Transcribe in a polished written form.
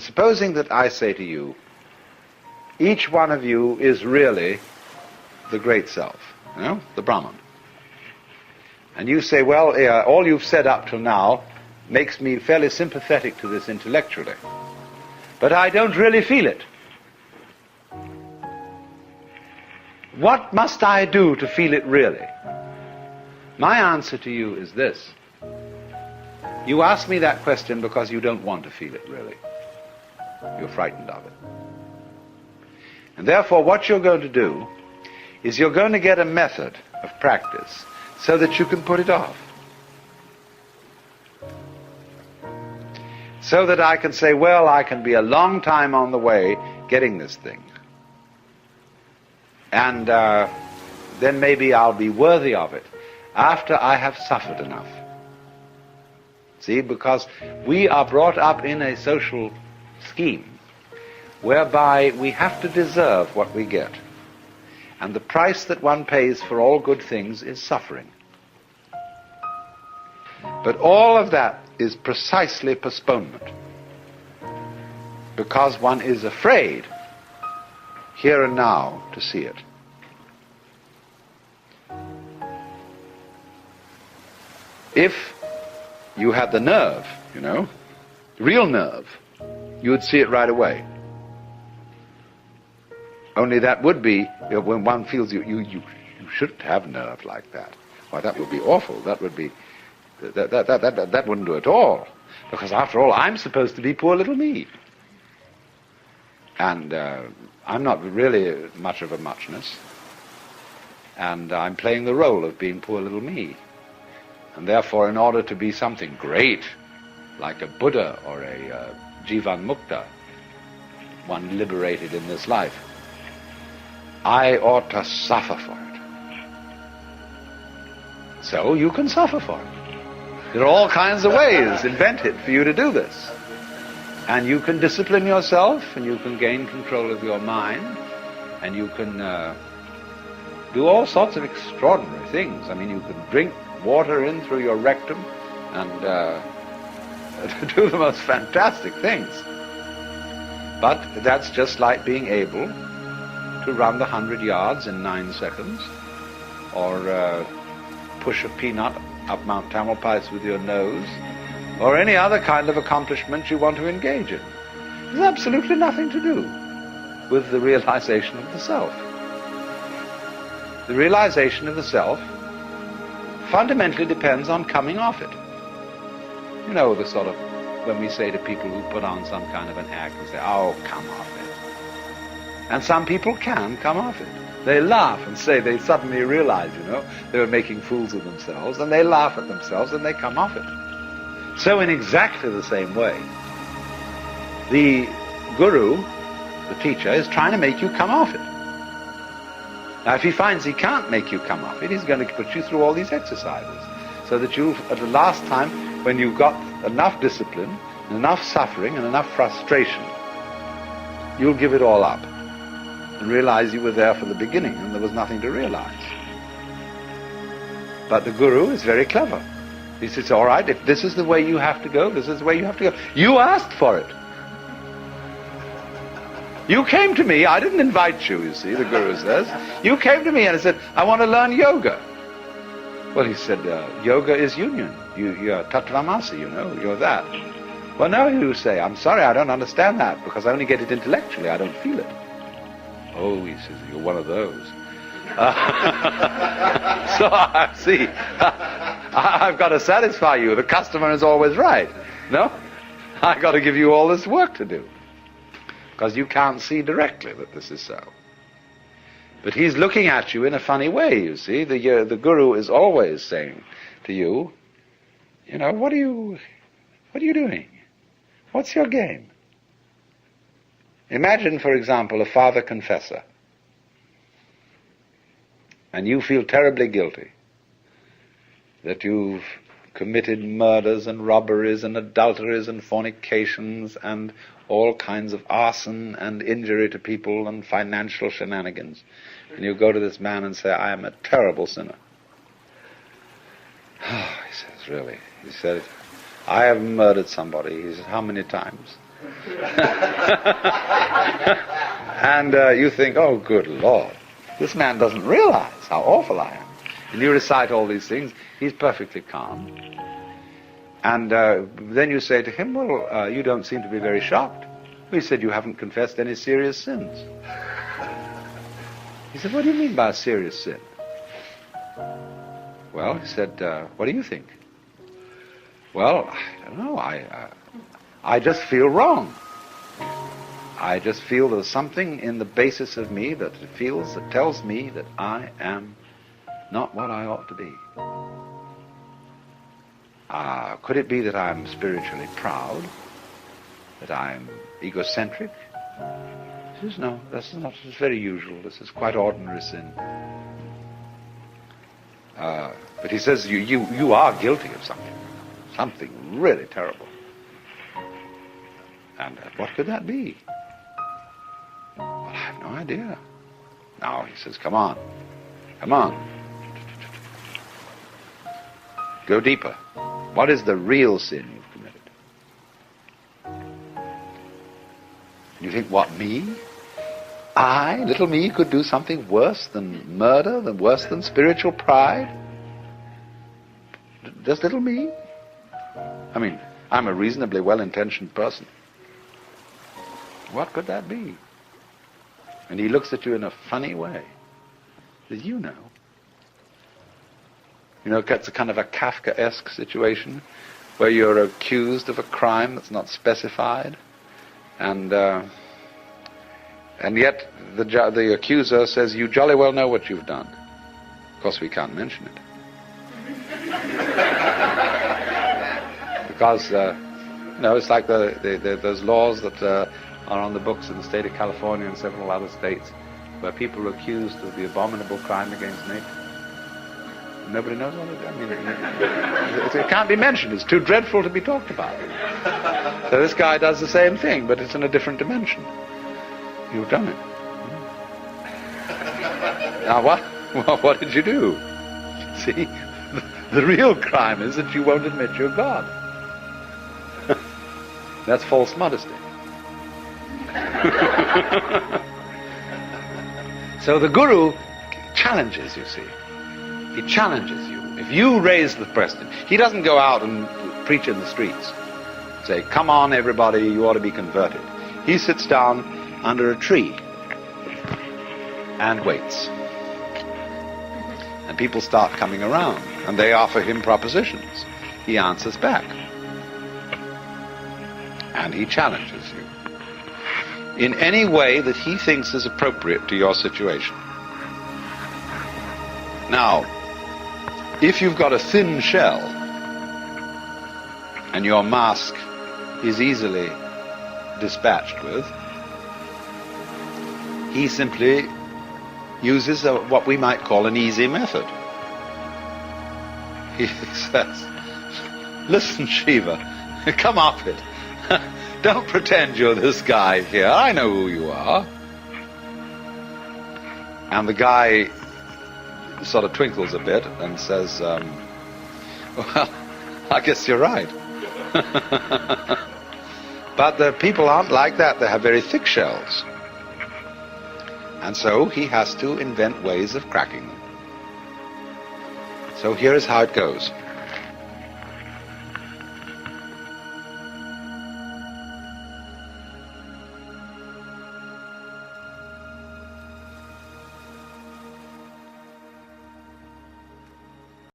supposing that I say to you, each one of you is really the great self, the Brahman. And you say, well, all you've said up till now makes me fairly sympathetic to this intellectually, but I don't really feel it. What must I do to feel it really? My answer to you is this. You ask me that question because you don't want to feel it really. You're frightened of it. And therefore what you're going to do is you're going to get a method of practice so that you can put it off. So that I can say, well, I can be a long time on the way getting this thing. And then maybe I'll be worthy of it after I have suffered enough. See, because we are brought up in a social scheme whereby we have to deserve what we get. And the price that one pays for all good things is suffering. But all of that is precisely postponement, because one is afraid here and now to see it. If you had the nerve, real nerve, you would see it right away. Only that would be, when one feels you shouldn't have nerve like that. Why, that would be awful. That would be, that wouldn't do at all. Because after all, I'm supposed to be poor little me. And I'm not really much of a muchness. And I'm playing the role of being poor little me. And therefore, in order to be something great, like a Buddha or a Jivan Mukta, one liberated in this life, I ought to suffer for it. So you can suffer for it. There are all kinds of ways invented for you to do this. And you can discipline yourself, and you can gain control of your mind, and you can do all sorts of extraordinary things. I mean, you can drink water in through your rectum and do the most fantastic things. But that's just like being able to run the 100 yards in 9 seconds, or push a peanut up Mount Tamalpais with your nose, or any other kind of accomplishment you want to engage in. There's absolutely nothing to do with the realization of the self. The realization of the self fundamentally depends on coming off it. The sort of, when we say to people who put on some kind of an act, we say, oh, come off it. And some people can come off it. They laugh and say, they suddenly realize, they were making fools of themselves, and they laugh at themselves and they come off it. So in exactly the same way, the guru, the teacher, is trying to make you come off it. Now, if he finds he can't make you come off it, he's going to put you through all these exercises, so that you, at the last time, when you've got enough discipline, enough suffering, and enough frustration, you'll give it all up and realize you were there for the beginning and there was nothing to realize. But the guru is very clever. He says, all right, if this is the way you have to go, this is the way you have to go. You asked for it. You came to me, I didn't invite you, you see, the guru says. You came to me and said, I want to learn yoga. Well, he said, yoga is union. You're tattvamasi, you're that. Well, no, you say, I'm sorry, I don't understand that, because I only get it intellectually, I don't feel it. Oh, he says, you're one of those. So, see, I've got to satisfy you. The customer is always right. No? I've got to give you all this work to do, because you can't see directly that this is so. But he's looking at you in a funny way, you see. The guru is always saying to you, what are you doing? What's your game? Imagine, for example, a father confessor, and you feel terribly guilty that you've committed murders and robberies and adulteries and fornications and all kinds of arson and injury to people and financial shenanigans. And you go to this man and say, I am a terrible sinner. Oh, he says, really? He said, I have murdered somebody. He said, how many times? And you think, oh, good Lord, this man doesn't realize how awful I am. And you recite all these things. He's perfectly calm. And then you say to him, well, you don't seem to be very shocked. He said, you haven't confessed any serious sins. He said, what do you mean by a serious sin? Well, he said, what do you think? Well, I don't know. I just feel wrong. I just feel there's something in the basis of me that tells me that I am not what I ought to be. Could it be that I'm spiritually proud? That I'm egocentric? He says, no, this is not. It's very usual. This is quite ordinary sin. But he says, you are guilty of something really terrible. And what could that be? Well, I have no idea. Now he says, come on. Go deeper. What is the real sin you've committed? You think, what, me? I, little me, could do something worse than murder, worse than spiritual pride? Just little me? I mean, I'm a reasonably well-intentioned person. What could that be? And he looks at you in a funny way. He says, you know. You know, it's a kind of a Kafkaesque situation where you're accused of a crime that's not specified, and yet the accuser says, you jolly well know what you've done. Of course, we can't mention it. Because, it's like those laws that are on the books in the state of California and several other states where people are accused of the abominable crime against nature. Nobody knows what it is. I mean, it can't be mentioned. It's too dreadful to be talked about. So this guy does the same thing, but it's in a different dimension. You've done it. Now what did you do? See, the real crime is that you won't admit you're God. That's false modesty. So the Guru challenges, you see. He challenges you. If you raise the question, he doesn't go out and preach in the streets. Say, come on everybody, you ought to be converted. He sits down under a tree and waits. And people start coming around, and they offer him propositions. He answers back. And he challenges you in any way that he thinks is appropriate to your situation. Now, if you've got a thin shell and your mask is easily dispatched with, he simply uses what we might call an easy method. He says, listen, Shiva, come off it. Don't pretend you're this guy here. I know who you are. And the guy sort of twinkles a bit and says, well, I guess you're right. But the people aren't like that. They have very thick shells. And so he has to invent ways of cracking them. So here is how it goes.